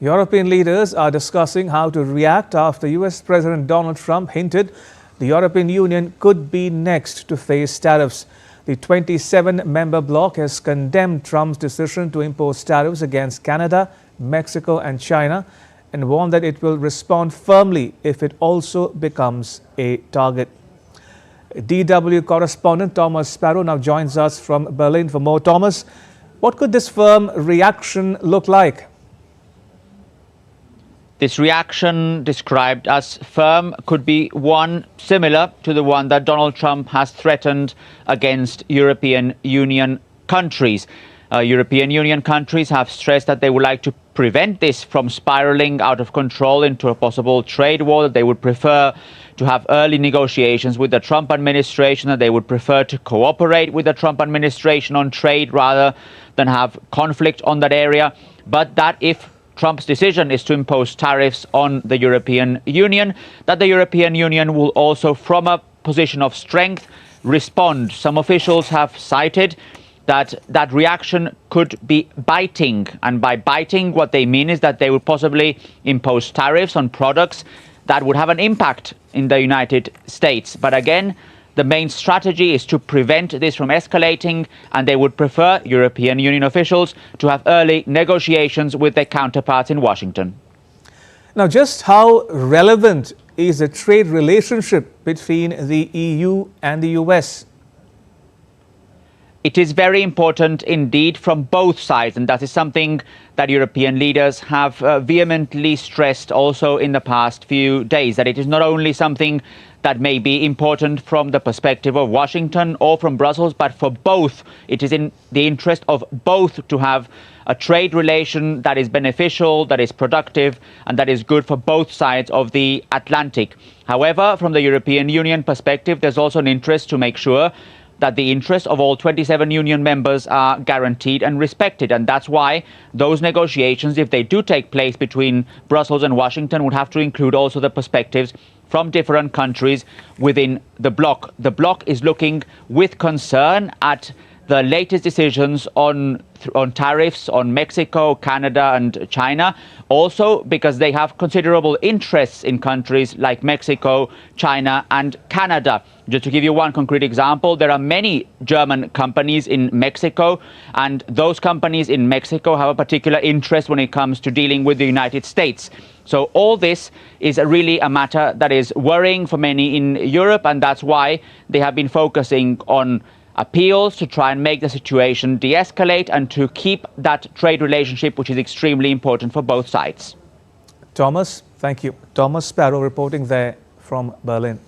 European leaders are discussing how to react after US President Donald Trump hinted the European Union could be next to face tariffs. The 27-member bloc has condemned Trump's decision to impose tariffs against Canada, Mexico and China and warned that it will respond firmly if it also becomes a target. DW correspondent Thomas Sparrow now joins us from Berlin for more. Thomas, what could this firm reaction look like? This reaction, described as firm, could be one similar to the one that Donald Trump has threatened against European Union countries. European Union countries have stressed that they would like to prevent this from spiraling out of control into a possible trade war, that they would prefer to have early negotiations with the Trump administration, that they would prefer to cooperate with the Trump administration on trade rather than have conflict on that area, but that if Trump's decision is to impose tariffs on the European Union, that the European Union will also, from a position of strength, respond. Some officials have cited that reaction could be biting. And by biting, what they mean is that they would possibly impose tariffs on products that would have an impact in the United States. But again, the main strategy is to prevent this from escalating, and they would prefer, European Union officials, to have early negotiations with their counterparts in Washington. Now, just how relevant is the trade relationship between the EU and the US? It is very important indeed from both sides, and that is something that European leaders have vehemently stressed also in the past few days, that it is not only something that may be important from the perspective of Washington or from Brussels, but for both. It is in the interest of both to have a trade relation that is beneficial, that is productive, and that is good for both sides of the Atlantic. However, from the European Union perspective, there's also an interest to make sure that the interests of all 27 union members are guaranteed and respected. And that's why those negotiations, if they do take place between Brussels and Washington, would have to include also the perspectives from different countries within the bloc. The bloc is looking with concern at the latest decisions on tariffs on Mexico, Canada and China, also because they have considerable interests in countries like Mexico, China and Canada. Just to give you one concrete example, there are many German companies in Mexico, and those companies in Mexico have a particular interest when it comes to dealing with the United States. So all this is really a matter that is worrying for many in Europe, and that's why they have been focusing on appeals to try and make the situation de-escalate and to keep that trade relationship, which is extremely important for both sides. Thomas, thank you. Thomas Sparrow reporting there from Berlin.